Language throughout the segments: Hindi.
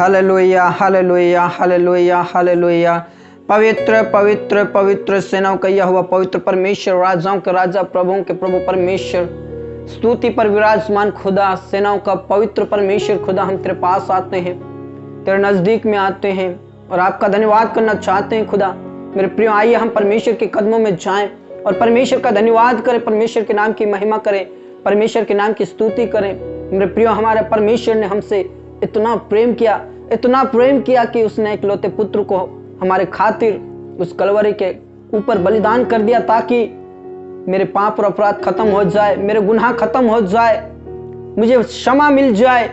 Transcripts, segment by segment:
Hallelujah hallelujah hallelujah hallelujah. पवित्र पवित्र पवित्र सेनाओं का यहोवा पवित्र परमेश्वर, राजाओं के राजा, प्रभुओं के प्रभु परमेश्वर, स्तुति पर विराजमान खुदा, सेनाओं का पवित्र परमेश्वर खुदा, हम तेरे पास आते हैं, तेरे नजदीक में आते हैं और आपका धन्यवाद करना चाहते हैं खुदा। मेरे प्रियो, आइए हम परमेश्वर के कदमों में जाएं और परमेश्वर का धन्यवाद करें, परमेश्वर के नाम की महिमा करें, परमेश्वर के नाम की स्तुति करें। मेरे प्रियो, हमारे परमेश्वर ने हमसे इतना प्रेम किया कि उसने इकलौते पुत्र को हमारे खातिर उस कलवरी के ऊपर बलिदान कर दिया, ताकि मेरे पाप और अपराध खत्म हो जाए, मेरे गुनाह खत्म हो जाए, मुझे क्षमा मिल जाए।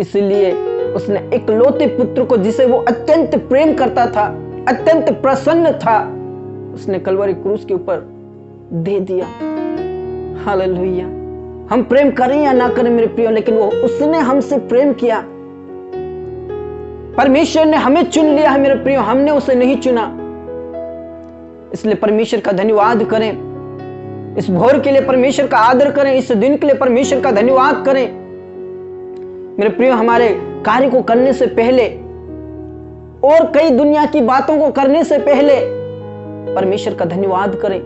इसलिए उसने इकलौते पुत्र को, जिसे वो अत्यंत प्रेम करता था, अत्यंत प्रसन्न था, उसने कलवरी क्रूस के ऊपर दे दिया। हालेलुया। हम प्रेम करें या ना करें मेरे प्रियो, लेकिन वो उसने हमसे प्रेम किया। परमेश्वर ने हमें चुन लिया है मेरे प्रियो, हमने उसे नहीं चुना। इसलिए परमेश्वर का धन्यवाद करें, इस भोर के लिए परमेश्वर का आदर करें, इस दिन के लिए परमेश्वर का धन्यवाद करें। मेरे प्रियो, हमारे कार्य को करने से पहले और कई दुनिया की बातों को करने से पहले परमेश्वर का धन्यवाद करें,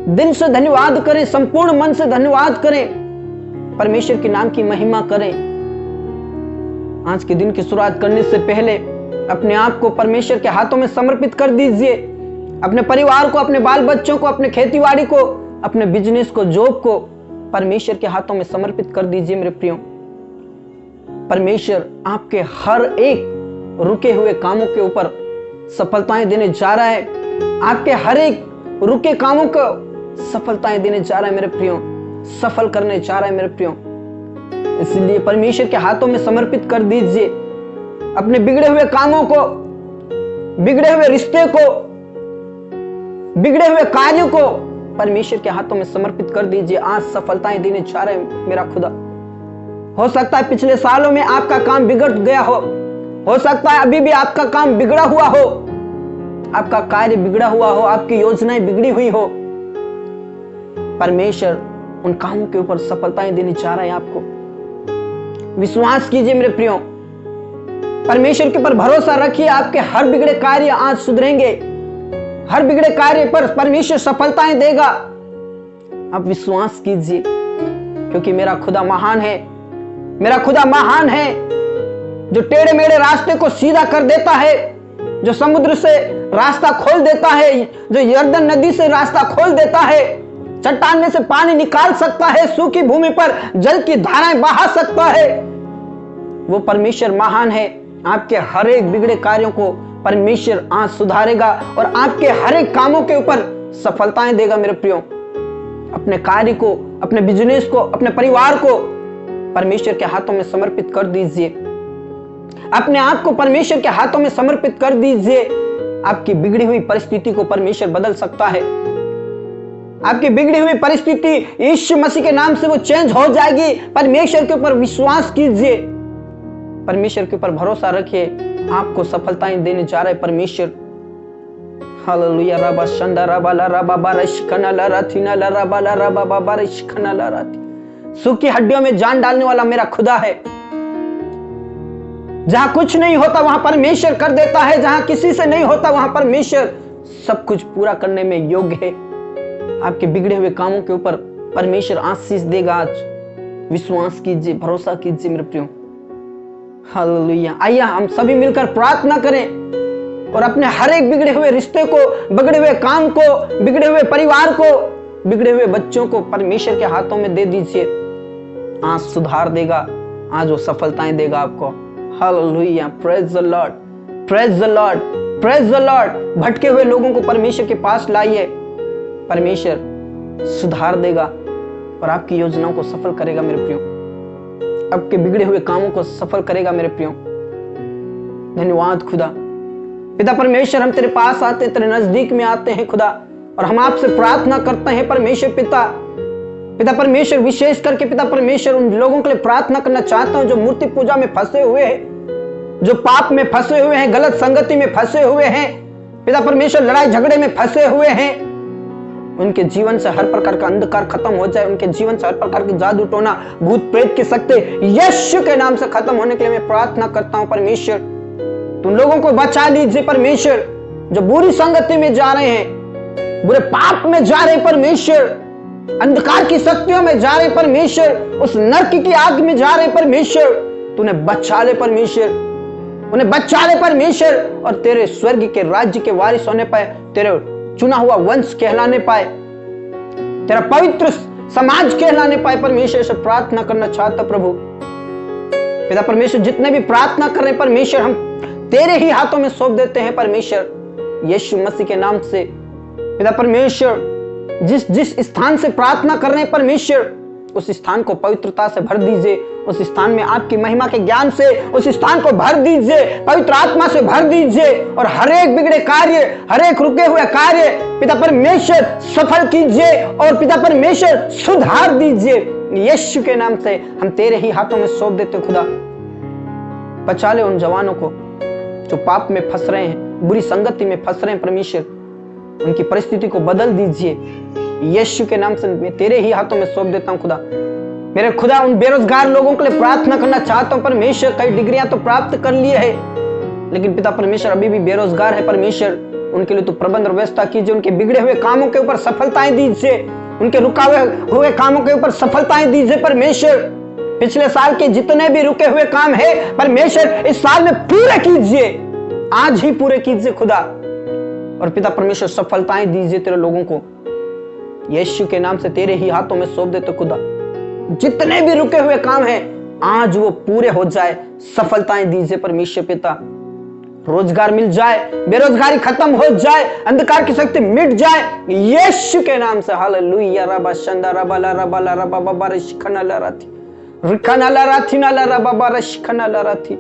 दिल से धन्यवाद करें, संपूर्ण मन से धन्यवाद करें, परमेश्वर के नाम की महिमा करें। आज के दिन की शुरुआत करने से पहले अपने आप को परमेश्वर के हाथों में समर्पित कर दीजिए। अपने परिवार को, अपने बाल बच्चों को, अपने खेतीबाड़ी को, अपने बिजनेस को, जॉब को परमेश्वर के हाथों में समर्पित कर दीजिए। मेरे प्रियो, परमेश्वर आपके हर एक रुके हुए कामों के ऊपर सफलताएं देने जा रहा है। आपके हर एक रुके कामों को सफलताएं देने जा रहा है मेरे प्रियो, सफल करने जा रहा है मेरे प्रियो। इसलिए परमेश्वर के हाथों में समर्पित कर दीजिए। अपने बिगड़े हुए कामों को, बिगड़े हुए रिश्ते को, बिगड़े हुए कार्यों को परमेश्वर के हाथों में समर्पित कर दीजिए। आज सफलताएं देने जा रहे हैं मेरा खुदा। हो सकता है पिछले सालों में आपका काम बिगड़ गया हो सकता है अभी भी आपका काम बिगड़ा हुआ हो, आपका कार्य बिगड़ा हुआ हो, आपकी योजनाएं बिगड़ी हुई हो। परमेश्वर उन कामों के ऊपर सफलताएं देने जा रहा है आपको। विश्वास कीजिए मेरे प्रियो, परमेश्वर के ऊपर भरोसा रखिए। आपके हर बिगड़े कार्य आज सुधरेंगे, हर बिगड़े कार्य पर परमेश्वर सफलताएं देगा। आप विश्वास कीजिए, क्योंकि मेरा खुदा महान है। मेरा खुदा महान है, जो टेढ़े मेढ़े रास्ते को सीधा कर देता है, जो समुद्र से रास्ता खोल देता है, जो यर्दन नदी से रास्ता खोल देता है, चट्टान में से पानी निकाल सकता है, सूखी भूमि पर जल की धाराएं बहा सकता है। वो परमेश्वर महान है। आपके हर एक बिगड़े कार्यों को परमेश्वर आज सुधारेगा और आपके हर एक कामों के ऊपर सफलताएं देगा मेरे प्रियो। अपने कार्य को, अपने बिजनेस को, अपने परिवार को परमेश्वर के हाथों में समर्पित कर दीजिए। अपने आप को परमेश्वर के हाथों में समर्पित कर दीजिए। आपकी बिगड़ी हुई परिस्थिति को परमेश्वर बदल सकता है। आपकी बिगड़ी हुई परिस्थिति यीशु मसीह के नाम से वो चेंज हो जाएगी। परमेश्वर के ऊपर विश्वास कीजिए, परमेश्वर के ऊपर भरोसा रखिए। आपको सफलताएं देने जा रहा है परमेश्वर। हालेलुया। रबा शंदा रबा ला रबा बारिश खना ला राथिना ला रबा ला रबा बारिश खना ला राथी। सूखी हड्डियों में जान डालने वाला मेरा खुदा है। जहां कुछ नहीं होता वहां परमेश्वर कर देता है, जहां किसी से नहीं होता वहां परमेश्वर सब कुछ पूरा करने में योग्य है। आपके बिगड़े हुए कामों के ऊपर परमेश्वर आशीष देगा। आज विश्वास कीजिए, भरोसा कीजिए मेरे प्रियो। हालेलुया। आइए हम सभी मिलकर प्रार्थना करें और अपने हर एक बिगड़े हुए रिश्ते को, बिगड़े हुए काम को, बिगड़े हुए परिवार को, बिगड़े हुए बच्चों को परमेश्वर के हाथों में दे दीजिए। आज सुधार देगा, आज वो सफलताएं देगा आपको। Hallelujah. Praise the Lord, praise the Lord, praise the Lord. भटके हुए लोगों को परमेश्वर के पास लाइए, परमेश्वर सुधार देगा और आपकी योजनाओं को सफल करेगा मेरे प्रियो। आपके बिगड़े हुए कामों को सफल करेगा मेरे प्रियो। धन्यवाद खुदा। पिता परमेश्वर, हम तेरे पास आते हैं, तेरे नजदीक में आते हैं खुदा, और हम आपसे प्रार्थना करते हैं परमेश्वर पिता परमेश्वर, विशेष करके पिता परमेश्वर उन लोगों के लिए प्रार्थना करना चाहता हूं जो मूर्ति पूजा में फंसे हुए हैं, जो पाप में फंसे हुए हैं, गलत संगति में फंसे हुए हैं, पिता परमेश्वर लड़ाई झगड़े में फंसे हुए हैं। उनके जीवन से हर प्रकार का अंधकार खत्म हो जाए, उनके जीवन से हर प्रकार की जादू टोना भूत प्रेत की शक्ति यीशु के नाम से खत्म होने के लिए मैं प्रार्थना करता हूं परमेश्वर। तुम लोगों को बचा लीजिए परमेश्वर, जो बुरी संगति में जा रहे हैं, बुरे पाप में जा रहे हैं परमेश्वर, अंधकार की शक्तियों में जा रहे हैं परमेश्वर, उस नरक की आग में जा रहे हैं परमेश्वर, तूने बचा ले परमेश्वर, उन्हें बचा ले परमेश्वर, और तेरे स्वर्ग के राज्य के वारिस होने पाए, तेरे चुना हुआ वंश कहलाने पाए, तेरा पवित्र समाज कहलाने पाए परमेश्वर। से प्रार्थना करना चाहता प्रभु पिता परमेश्वर, जितने भी प्रार्थना कर रहे हैं परमेश्वर, हम तेरे ही हाथों में सौंप देते हैं परमेश्वर, यीशु मसीह के नाम से। पिता परमेश्वर, जिस जिस स्थान से प्रार्थना कर रहे हैं परमेश्वर, उस स्थान को पवित्रता से भर दीजिए, उस स्थान में आपकी महिमा के ज्ञान से उस स्थान को भर दीजिए, पवित्र आत्मा से भर दीजिए, और हर एक बिगड़े कार्य, हर एक रुके हुए कार्य पिता परमेश्वर सफल कीजिए, और पिता परमेश्वर सुधार दीजिए। यीशु के नाम से हम तेरे ही हाथों में सौंप देते खुदा। बचा ले उन जवानों को जो पाप में फंस रहे हैं, बुरी संगति में फंस रहे हैं परमेश्वर, उनकी परिस्थिति को बदल दीजिए। यीशु के नाम से मैं तेरे ही हाथों में सौंप देता हूं खुदा। मेरे खुदा, उन बेरोजगार लोगों के लिए प्रार्थना करना चाहता हूं परमेश्वर, कई डिग्रियां तो प्राप्त कर लिए है, लेकिन पिता परमेश्वर अभी भी बेरोजगार है परमेश्वर, उनके लिए तो प्रबंध और व्यवस्था कीजिए, उनके बिगड़े हुए कामों के ऊपर सफलताएं दीजिए, उनके रुकावे हुए कामों के ऊपर सफलताएं दीजिए परमेश्वर। पिछले साल के जितने भी रुके हुए काम है परमेश्वर, इस साल में पूरे कीजिए, आज ही पूरे कीजिए खुदा, और पिता परमेश्वर सफलताएं दीजिए तेरे लोगों को। यीशु के नाम से तेरे ही हाथों में सौंप देते खुदा। जितने भी रुके हुए काम हैं आज वो पूरे हो जाए, सफलताएं दीजिए परमेश्वर पिता। रोजगार मिल जाए, बेरोजगारी खत्म हो जाए, अंधकार की शक्ति मिट जाए यीशु के नाम से। हालेलुया। रबा शंदा रबा ला रबा ला रबा बाबा रशखना ला राथी रिखना ला राथी ना ला रबा बाबा रशखना ला राथी।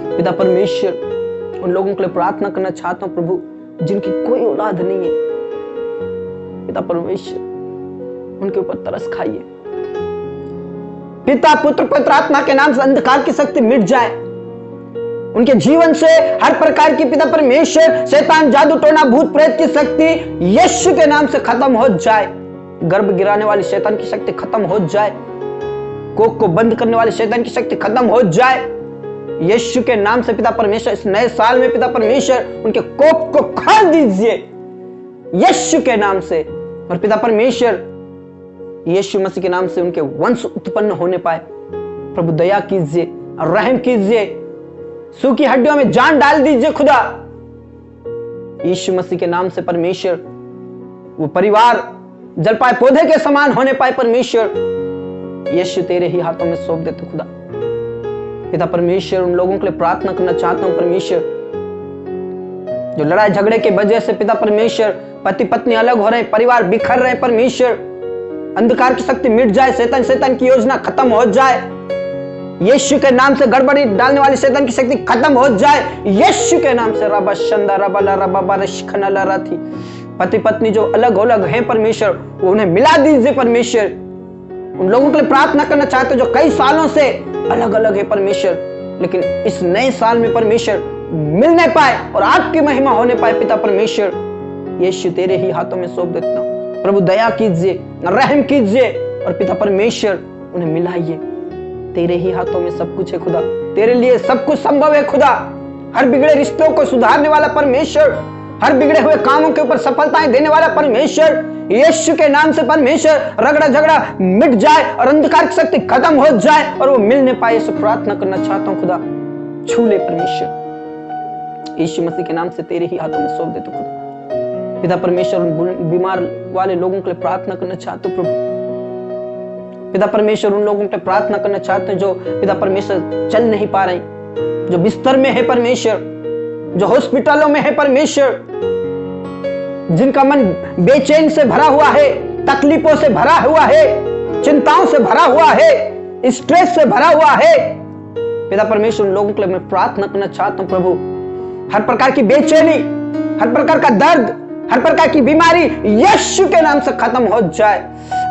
पिता परमेश्वर, उन लोगों के लिए प्रार्थना करना चाहता हूं प्रभु जिनकी कोई औलाद नहीं है, पिता परमेश्वर उनके ऊपर तरस खाइए। पिता पुत्र पवित्र आत्मा के नाम से अंधकार की शक्ति मिट जाए, उनके जीवन से हर प्रकार की पिता परमेश्वर शैतान जादू टोना भूत प्रेत की शक्ति यीशु के नाम से खत्म हो जाए। गर्भ गिराने वाली शैतान की शक्ति खत्म हो जाए, कोख को बंद करने वाली शैतान की शक्ति खत्म हो जाए यीशु के नाम से। पिता परमेश्वर, इस नए साल में पिता परमेश्वर उनके कोख को खोल दीजिए यीशु के नाम से, और पिता परमेश्वर यीशु मसीह के नाम से उनके वंश उत्पन्न होने पाए। प्रभु दया कीजिए, रहम कीजिए, सूखी हड्डियों में जान डाल दीजिए खुदा। यीशु मसीह के नाम से परमेश्वर वो परिवार जलपाए पौधे के समान होने पाए परमेश्वर। यीशु तेरे ही हाथों में सौंप देते खुदा। पिता परमेश्वर, उन लोगों के लिए प्रार्थना करना चाहता हूं परमेश्वर जो लड़ाई झगड़े के वजह से पिता परमेश्वर पति पत्नी अलग हो रहे, परिवार बिखर रहे परमेश्वर, अंधकार की शक्ति मिट जाए, शैतान की योजना खत्म हो जाए यीशु के नाम से। गड़बड़ी डालने वाली शैतान की शक्ति खत्म हो जाए यीशु के नाम से। रबा शंदा रबा ला रबा बारशखना ला राथी। पति पत्नी जो अलग हैं परमेश्वर, वो उन्हें मिला दीजिए परमेश्वर। उन लोगों के लिए प्रार्थना करना चाहते जो कई सालों से अलग है परमेश्वर, लेकिन इस नए साल में परमेश्वर मिलने पाए और आपकी महिमा होने पाए पिता परमेश्वर। यीशु तेरे ही हाथों में सौंप देता हूं प्रभु, दया कीजिए, रहम कीजिए, और पिता परमेश्वर उन्हें मिलाइए। तेरे ही हाथों में सब कुछ है खुदा, तेरे लिए सब कुछ संभव है खुदा। हर बिगड़े रिश्तों को सुधारने वाला परमेश्वर, हर बिगड़े हुए कामों के ऊपर सफलताएं देने वाला परमेश्वर यीशु के नाम से परमेश्वर रगड़ा झगड़ा मिट जाए और अंधकार की शक्ति खत्म हो जाए और वो मिलने पाए। इसे प्रार्थना करना चाहता हूं खुदा, छू ले परमेश्वर। यीशु मसीह के नाम से तेरे ही हाथों में सौंप देते खुदा। पिता परमेश्वर, उन बीमार वाले लोगों के लिए प्रार्थना करना चाहते हो प्रभु। पिता परमेश्वर, उन लोगों के लिए प्रार्थना करना चाहते हैं जो पिता परमेश्वर चल नहीं पा रहे, जो बिस्तर में है परमेश्वर, जो हॉस्पिटलों में है परमेश्वर, जिनका मन बेचैन से भरा हुआ है, तकलीफों से भरा हुआ है, चिंताओं से भरा हुआ है, स्ट्रेस से भरा हुआ है। पिता परमेश्वर, उन लोगों के लिए मैं प्रार्थना करना चाहता हूं प्रभु। हर प्रकार की बेचैनी, हर प्रकार का दर्द, हर प्रकार की बीमारी यीशु के नाम से खत्म हो जाए।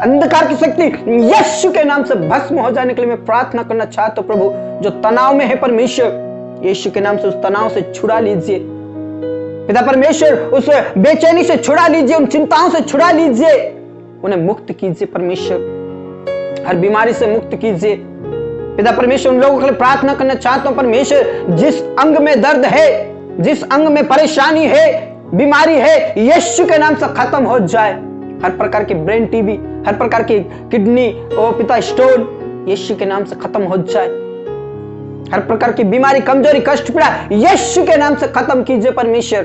अंधकार की शक्ति यीशु के नाम से भस्म हो जाने के लिए मैं प्रार्थना करना चाहता हूं प्रभु। जो तनाव में है परमेश्वर, यीशु के नाम से उस तनाव से छुड़ा लीजिए पिता परमेश्वर, उस बेचैनी से छुड़ा लीजिए, उन चिंताओं से छुड़ा लीजिए उन्हें मुक्त कीजिए परमेश्वर, हर बीमारी से मुक्त कीजिए पिता परमेश्वर। उन लोगों के लिए प्रार्थना करना चाहता हूं परमेश्वर, जिस अंग में दर्द है, जिस अंग में परेशानी है, बीमारी है, यीशु के नाम से खत्म हो जाए। हर प्रकार की ब्रेन टीबी, हर प्रकार की किडनी ओ पिता स्टोन, यीशु के नाम से खत्म हो जाए। हर प्रकार की बीमारी, कमजोरी, कष्ट, पीड़ा यीशु के नाम से खत्म कीजिए परमेश्वर।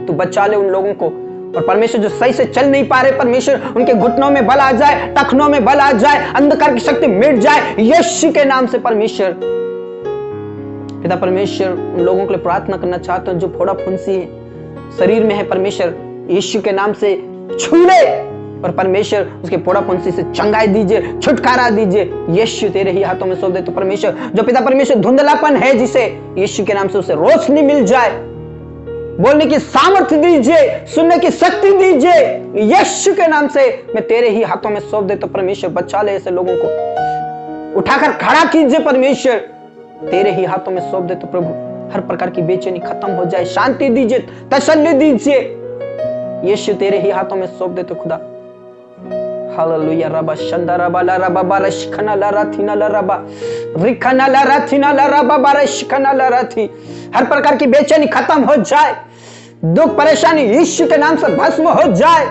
तू बचा ले उन लोगों को। और परमेश्वर जो सही से चल नहीं पा रहे परमेश्वर, उनके घुटनों में बल आ जाए, टखनों में बल आ जाए, अंधकार की शक्ति मिट जाए यीशु के नाम से परमेश्वर। पिता परमेश्वर, उन लोगों के लिए प्रार्थना करना चाहता हूं जो फोड़ा फुंसी है शरीर में है परमेश्वर, यीशु के नाम से छू ले और परमेश्वर उसके फोड़ा फुंसी से चंगाई दीजिए, छुटकारा दीजिए। यीशु तेरे ही हाथों में सौंप दे तो परमेश्वर, जो पिता परमेश्वर धुंधलापन है जिसे, यीशु के नाम से उसे रोशनी मिल जाए, बोलने की सामर्थ्य दीजिए, सुनने की शक्ति दीजिए यीशु के नाम से। मैं तेरे ही हाथों में सौंप दे तो परमेश्वर, बचा ले ऐसे लोगों को, उठाकर खड़ा कीजिए परमेश्वर। तेरे ही हाथों में सौंप दे तो प्रभु, हर प्रकार की बेचैनी खत्म हो जाए, शांति दीजिए, तसल्ली दीजिए यीशु तेरे ही हाथों में सौंप दे तो खुदा। हालेलुया। रबा शंदा रबा ला रबा बारश खना ला राथी ना ला रबा रिखना ला राथी ना ला रबा बारश खना ला राथी। हर प्रकार की बेचैनी खत्म हो जाए, दुख परेशानी यीशु के नाम से भस्म हो जाए।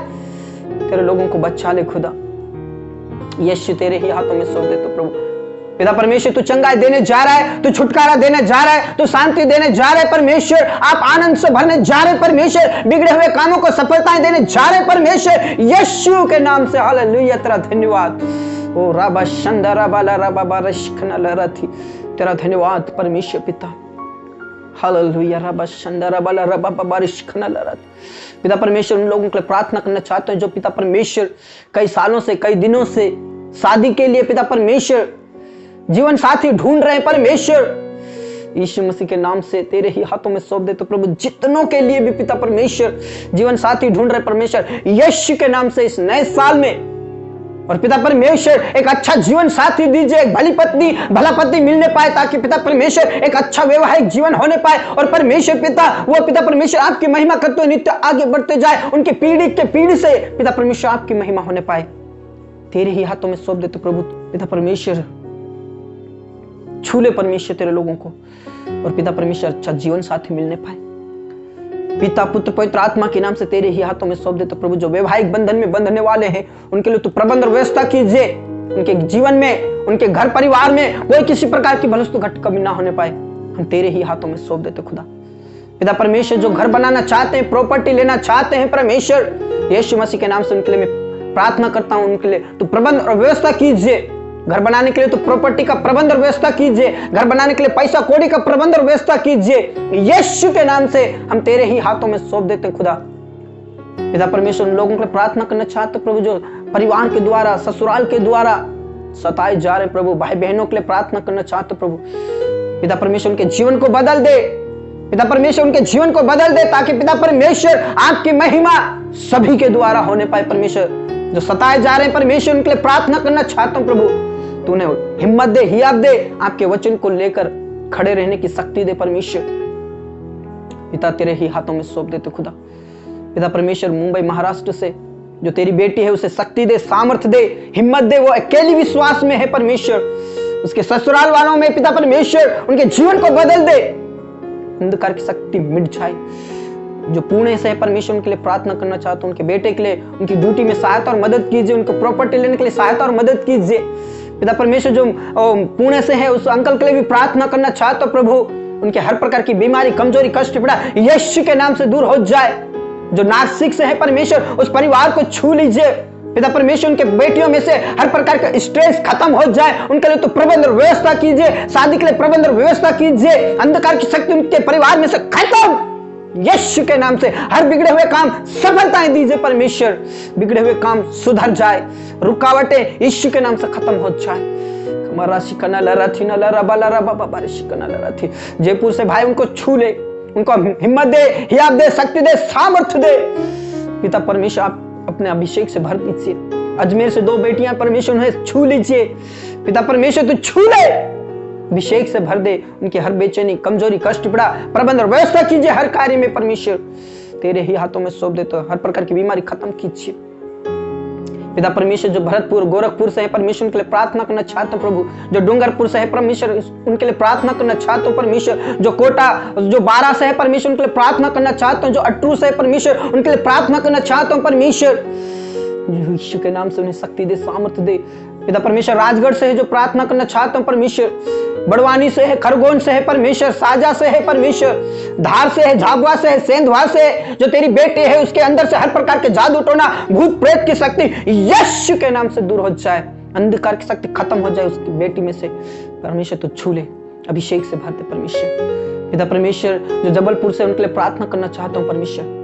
तेरे लोगों को बचा ले खुदा, यीशु तेरे ही हाथों में सौंप दे तो प्रभु। पिता परमेश्वर, तू चंगाई देने जा रहा है, तू छुटकारा देने जा रहा है, तू शांति देने जा रहे परमेश्वर, आप आनंद से भरने जा रहे परमेश्वर, बिगड़े हुए कामों को सफलताएं देने जा रहे परमेश्वर यीशु के नाम से। हालेलुया, तेरा धन्यवाद। ओ रबा शंदा रबा ला रबा बारश खना ला राथी, तेरा धन्यवाद परमेश्वर पिता। हालेलुया। रबा शंदा रबा ला रबा बारश खना ला राथी। पिता परमेश्वर, उन लोगों के लिए प्रार्थना करना चाहते हैं जो पिता परमेश्वर कई सालों से, कई दिनों से शादी के लिए पिता परमेश्वर जीवन साथी ढूंढ रहे हैं परमेश्वर, यीशु मसीह के नाम से तेरे ही हाथों में सौंप दे तो प्रभु। जितनों के लिए भी पिता परमेश्वर जीवन साथी ढूंढ रहे परमेश्वर, यीशु के नाम से इस नए साल में और पिता परमेश्वर एक अच्छा जीवन साथी दीजिए, एक भली पत्नी, भला पति मिलने पाए, ताकि पिता परमेश्वर एक अच्छा वैवाहिक जीवन होने पाए और परमेश्वर पिता, वो पिता परमेश्वर आपकी महिमा करते हुए नित्य आगे बढ़ते जाए, उनकी पीढ़ी के पीढ़ी से पिता परमेश्वर आपकी महिमा होने पाए। तेरे ही हाथों में सौंप दे तो प्रभु। पिता परमेश्वर, छू ले परमेश्वर तेरे लोगों को और पिता परमेश्वर अच्छा जीवन साथी मिलने पाए। पिता पुत्र पवित्र आत्मा के नाम से तेरे ही हाथों में सौंप दे तो प्रभु। जो वैवाहिक बंधन में बंधने वाले हैं उनके लिए तो प्रबंध और व्यवस्था कीजिए, उनके जीवन में, उनके घर परिवार में कोई किसी प्रकार की भलस्तु घट कमी ना होने पाए। हम तेरे ही हाथों में सौंप देते खुदा। पिता परमेश्वर, जो घर बनाना चाहते हैं, प्रॉपर्टी लेना चाहते हैं परमेश्वर, यीशु मसीह के नाम से उनके लिए मैं प्रार्थना करता हूं, उनके लिए तो प्रबंध और व्यवस्था कीजिए। घर बनाने के लिए तो प्रॉपर्टी का प्रबंध और व्यवस्था कीजिए, घर बनाने के लिए पैसा कौड़ी का प्रबंध और व्यवस्था कीजिए यीशु के नाम से। हम तेरे ही हाथों में सौंप देते हैं खुदा। पिता परमेश्वर, उन लोगों के लिए प्रार्थना करना चाहते प्रभु जो परिवार के द्वारा, ससुराल के द्वारा सताए जा रहे प्रभु, भाई बहनों के लिए प्रार्थना करना चाहते प्रभु। पिता परमेश्वर, उनके जीवन को बदल दे, पिता परमेश्वर उनके जीवन को बदल दे, ताकि पिता परमेश्वर आपकी महिमा सभी के द्वारा होने पाए परमेश्वर। जो सताए जा रहे हैं परमेश्वर, उनके लिए प्रार्थना करना चाहता हूं प्रभु, तूने हिम्मत दे, हियाब दे, आपके वचन को लेकर खड़े रहने की शक्ति दे परमेश्वर। पिता तेरे ही हाथों में सौंप देते खुदा। पिता परमेश्वर, मुंबई महाराष्ट्र से जो तेरी बेटी है उसे शक्ति दे, सामर्थ्य दे, हिम्मत दे, वो अकेली विश्वास में है परमेश्वर। उसके ससुराल वालों में पिता परमेश्वर उनके जीवन को बदल दे, अंधकार की शक्ति मिट जाए। जो पुणे से है परमेश्वर, उनके लिए प्रार्थना करना चाहता हूं, उनके बेटे के लिए उनकी ड्यूटी में सहायता और मदद कीजिए, उनको प्रॉपर्टी लेने के लिए सहायता और मदद कीजिए। पिता परमेश्वर, जो पुणे से है उस अंकल के लिए भी प्रार्थना करना चाहता हूं प्रभु, उनके हर प्रकार की बीमारी, कमजोरी, कष्ट, पीड़ा यीशु के नाम से दूर हो जाए। जो नासिक से है परमेश्वर, उस परिवार को छू लीजिए पिता परमेश्वर। उनके बेटियों में से हर प्रकार का स्ट्रेस खत्म हो जाए, उनके लिए तो प्रबंध और व्यवस्था कीजिए, शादी के लिए प्रबंध और व्यवस्था कीजिए, अंधकार की शक्ति उनके परिवार में से खत्म यीशु के नाम से। हर बिगड़े हुए काम सफलताएं दीजिए परमेश्वर, बिगड़े हुए काम सुधर जाए, रुकावटें यीशु के नाम से खत्म हो जाए। जयपुर से भाई उनको छू ले, उनको हिम्मत दे, हियाब दे, शक्ति दे, सामर्थ्य दे पिता परमेश्वर। आप अपने अभिषेक से भर दीजिए। अजमेर से 2 बेटियां परमेश्वर, उन्हें छू लीजिए पिता परमेश्वर, तो छू ले, अभिषेक से भर दे। उनकी हर बेचैनी, कमजोरी, कष्ट, पीड़ा प्रबंध और व्यवस्था कीजिए हर कार्य में परमेश्वर। तेरे ही हाथों में सौंप देते हो, हर प्रकार की बीमारी खत्म कीजिए पिता परमेश्वर जो भरतपुर गोरखपुर से है परमेश्वर उनके लिए प्रार्थना करना चाहता हूँ प्रभु। जो डूंगरपुर से है परमेश्वर उनके लिए प्रार्थना करना चाहता हूँ परमेश्वर। जो कोटा जो बारा से है परमेश्वर उनके लिए प्रार्थना करना चाहता हूँ। जो अटरू से है परमेश्वर उनके लिए प्रार्थना करना चाहता हूँ परमेश्वर। यीशु के नाम से उन्हें शक्ति दे, सामर्थ्य दे पिता परमेश्वर। राजगढ़ से है जो प्रार्थना करना चाहता हूँ परमेश्वर। बड़वानी से है, खरगोन से है परमेश्वर, साजा से है परमेश्वर, धार से है, झाबुआ से है, सेंधवा से है। जो तेरी बेटी है उसके अंदर से हर प्रकार के जादू टोना भूत प्रेत की शक्ति यीशु के नाम से दूर हो जाए। अंधकार की शक्ति खत्म हो जाए उसकी बेटी में से परमेश्वर। तो छू ले, अभिषेक से भरते परमेश्वर। पिता परमेश्वर जो जबलपुर से उनके लिए प्रार्थना करना चाहता हूँ परमेश्वर।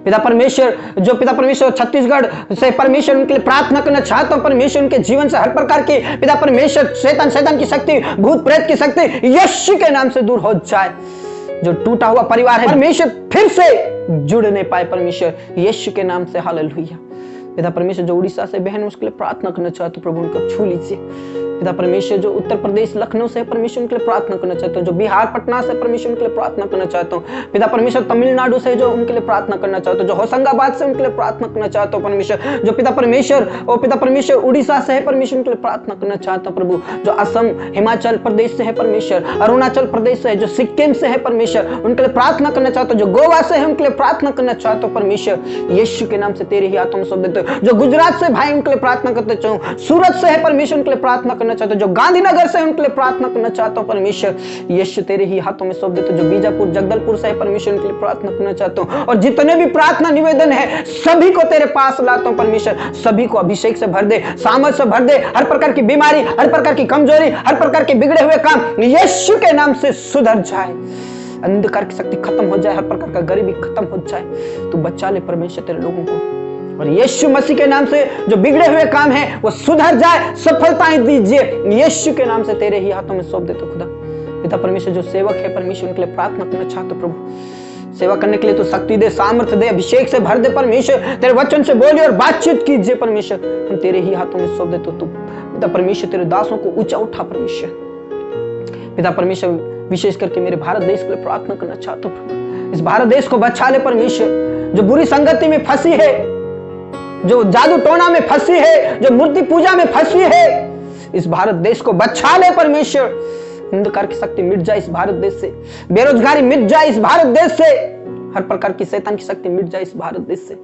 पिता परमेश्वर जो पिता परमेश्वर छत्तीसगढ़ से परमेश्वर उनके लिए प्रार्थना करना चाहता हूं परमेश्वर। उनके जीवन से हर प्रकार की पिता परमेश्वर शैतान की शक्ति भूत प्रेत की शक्ति यीशु के नाम से दूर हो जाए। जो टूटा हुआ परिवार है परमेश्वर फिर से जुड़ नहीं पाए परमेश्वर यीशु के नाम से हालेलुया। पिता परमेश्वर जो उड़ीसा से बहन उसके लिए प्रार्थना करना चाहते हो प्रभु उनको छू लीजिए। पिता परमेश्वर जो उत्तर प्रदेश लखनऊ से परमेश्वर उनके लिए प्रार्थना करना चाहता हूँ। जो बिहार पटना से परमेश्वर उनके लिए प्रार्थना करना चाहता हूँ। पिता परमेश्वर तमिलनाडु से जो उनके लिए प्रार्थना करना चाहता हूँ। जो होशंगाबाद से उनके लिए प्रार्थना करना चाहता हूँ परमेश्वर। जो पिता परमेश्वर उड़ीसा से है परमेश्वर उनके लिए प्रार्थना करना चाहता हूँ प्रभु। जो असम हिमाचल प्रदेश से है परमेश्वर, अरुणाचल प्रदेश से है, जो सिक्किम से है परमेश्वर उनके लिए प्रार्थना करना चाहता हूँ। जो गोवा से है उनके लिए प्रार्थना करना चाहता हूँ परमेश्वर यीशु के नाम से तेरे ही हाथों में सौंप देते हो। जो गुजरात से भाई उनके लिए प्रार्थना करते चाहूँ। सूरत से है परमेश्वर उनके लिए प्रार्थना करना चाहता हूँ। जो गांधीनगर से उनके लिए प्रार्थना करना चाहता हूँ परमेश्वर यीशु तेरे ही हाथों में सौंप देते हो। जो बीजापुर जगदलपुर से है परमेश्वर उनके लिए प्रार्थना करना चाहता हूँ। और जितने भी प्रार्थना निवेदन है सभी को तेरे पास लाता हूँ परमेश्वर। सभी को अभिषेक से भर दे, सामर्थ से भर दे। हर प्रकार की बीमारी, हर प्रकार की कमजोरी, हर प्रकार के बिगड़े हुए काम यीशु के नाम से सुधर जाए। अंधकार की शक्ति खत्म हो जाए, हर प्रकार का गरीबी खत्म हो जाए। तू बचा ले परमेश्वर तेरे लोगों को। और यीशु मसीह के नाम से जो बिगड़े हुए काम है वो सुधर जाए, सफलताएं दीजिए यीशु के नाम से तेरे ही हाथों में सौंप देते खुदा। पिता परमेश्वर जो सेवक है परमेश्वर उनके लिए प्रार्थना करना चाहते प्रभु। सेवा करने के लिए तो शक्ति दे, सामर्थ्य दे, अभिषेक से भर दे परमेश्वर। तेरे वचन से बोलिए और बातचीत कीजिए परमेश्वर। हम तेरे ही हाथों में सौंप देते तू पिता परमेश्वर। तेरे दासों को ऊंचा उठा परमेश्वर। पिता परमेश्वर विशेष करके मेरे भारत देश के लिए प्रार्थना करना चाहता हूँ प्रभु। इस भारत देश को बचा ले परमेश्वर। जो बुरी संगति में फंसी है, जो जादू टोना में फंसी है, जो मूर्ति पूजा में फंसी है, इस भारत देश को बचा ले परमेश्वर। अंधकार की शक्ति मिट जाए इस भारत देश से, बेरोजगारी मिट जाए इस भारत देश से, हर प्रकार की शैतान की शक्ति मिट जाए इस भारत देश से।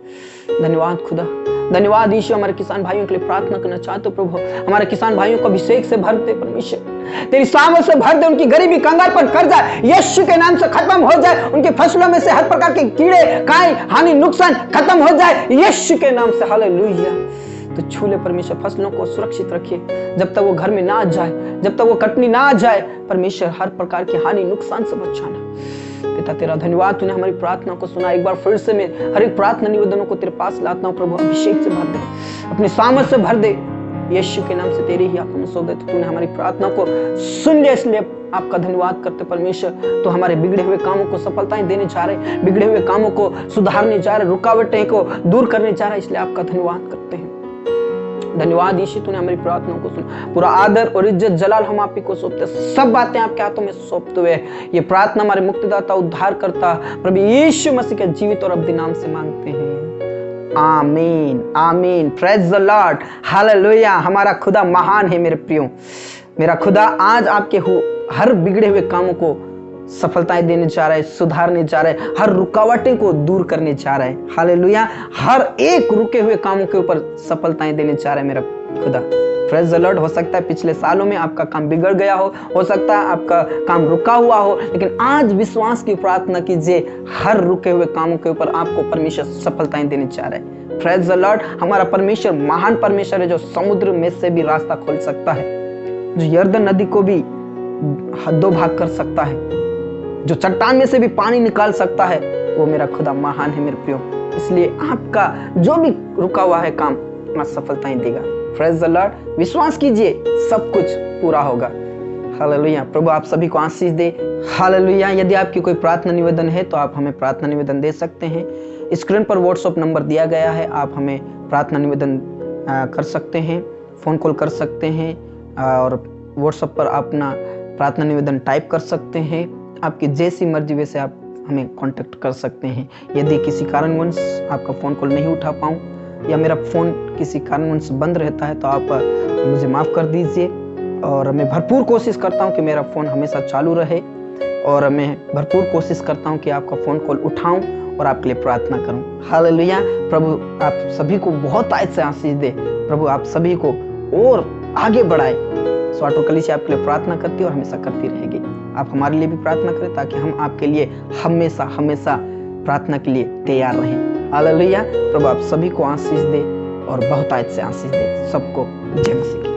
धन्यवाद खुदा, धन्यवाद यीशु। हमारे किसान भाइयों के लिए प्रार्थना करना चाहते हो प्रभु। हमारे किसान भाइयों को अभिषेक से भर दे परमेश्वर। तेरी सामर्थ से भर दे। उनकी गरीबी कंगालपन कर्जा यीशु के नाम से खत्म हो जाए। उनकी फसलों में से हर प्रकार के कीड़े काई हानि नुकसान खत्म हो जाए यीशु के नाम से हालेलुया। तो छू ले परमेश्वर, फसलों को सुरक्षित रखिए जब तक वो घर में ना आ जाए, जब तक वो कटनी ना आ जाए परमेश्वर। हर प्रकार की हानि नुकसान से बचाना पिता। तेरा धन्यवाद, तूने हमारी प्रार्थना को सुना। एक बार फिर से मैं हर एक प्रार्थना निवेदनों को तेरे पास लाता हूँ प्रभु। अभिषेक से भर दे, अपनी सामर्थ से भर दे यीशु के नाम से तेरे ही हाथों में सौंप देते। तूने हमारी प्रार्थना को सुन लिया, इसलिए आपका धन्यवाद करते परमेश्वर। तो हमारे बिगड़े हुए कामों को सफलताएं देने जा रहे, बिगड़े हुए कामों को सुधारने जा रहे, रुकावटें को दूर करने जा रहे, इसलिए आपका धन्यवाद करते हैं। धन्यवाद यीशु, तूने हमारी प्रार्थनाओं को सुना। पूरा आदर और इज्जत जलाल हम आप ही को सौंपते, सब बातें आपके हाथों में सौंपते हुए ये प्रार्थना हमारे मुक्तिदाता उद्धार करता प्रभु यीशु मसीह के जीवित और अब्दी नाम से मांगते हैं, आमीन आमीन। Praise the Lord, hallelujah. हमारा खुदा महान है मेरे प्रियो। मेरा खुदा आज आपके हर बिगड़े हुए कामों को सफलताएं देने जा रहा है, सुधारने जा रहा है, हर रुकावटें को दूर करने जा रहा है। हालेलुया। हर एक रुके हुए कामों के ऊपर सफलताएं देने जा रहा है मेरा खुदा। Praise the Lord. हो सकता है पिछले सालों में आपका काम बिगड़ गया हो सकता है आपका काम रुका हुआ हो, लेकिन आज विश्वास की प्रार्थना कीजिए, हर रुके हुए कामों के ऊपर आपको परमेश्वर सफलताएं देने जा रहा है। Praise the Lord. हमारा परमेश्वर महान परमेश्वर है, जो समुद्र में से भी रास्ता खोल सकता है, जो यर्दन नदी को भी दो भाग कर सकता है, जो चट्टान में से भी पानी निकाल सकता है, वो मेरा खुदा महान है मेरे प्रियो। इसलिए आपका जो भी रुका हुआ है काम आज सफलताएं देगा। Praise the Lord. विश्वास कीजिए, सब कुछ पूरा होगा। हालेलुया। प्रभु आप सभी को आशीष दे। हालेलुया। यदि आपकी कोई प्रार्थना निवेदन है तो आप हमें प्रार्थना निवेदन दे सकते हैं। स्क्रीन पर व्हाट्सएप नंबर दिया गया है, आप हमें प्रार्थना निवेदन कर सकते हैं, फोन कॉल कर सकते हैं और व्हाट्सएप पर अपना प्रार्थना निवेदन टाइप कर सकते हैं। आपकी जैसी मर्जी वैसे आप हमें कांटेक्ट कर सकते हैं। यदि किसी कारणवश आपका फ़ोन कॉल नहीं उठा पाऊँ या मेरा फ़ोन किसी कारणवश बंद रहता है तो आप मुझे माफ़ कर दीजिए। और मैं भरपूर कोशिश करता हूँ कि मेरा फ़ोन हमेशा चालू रहे, और मैं भरपूर कोशिश करता हूँ कि आपका फ़ोन कॉल उठाऊँ और आपके लिए प्रार्थना करूँ। हालेलुया। प्रभु आप सभी को बहुत आयत से आशीष दे। प्रभु आप सभी को और आगे बढ़ाए। स्वाटो कलीसिया आपके लिए प्रार्थना करती है और हमेशा करती रहेगी। आप हमारे लिए भी प्रार्थना करें ताकि हम आपके लिए हमेशा हमेशा प्रार्थना के लिए तैयार रहें। हालेलुया। प्रभु आप सभी को आशीष दे और बहुत आयत से आशीष दे। सबको जय मसीह।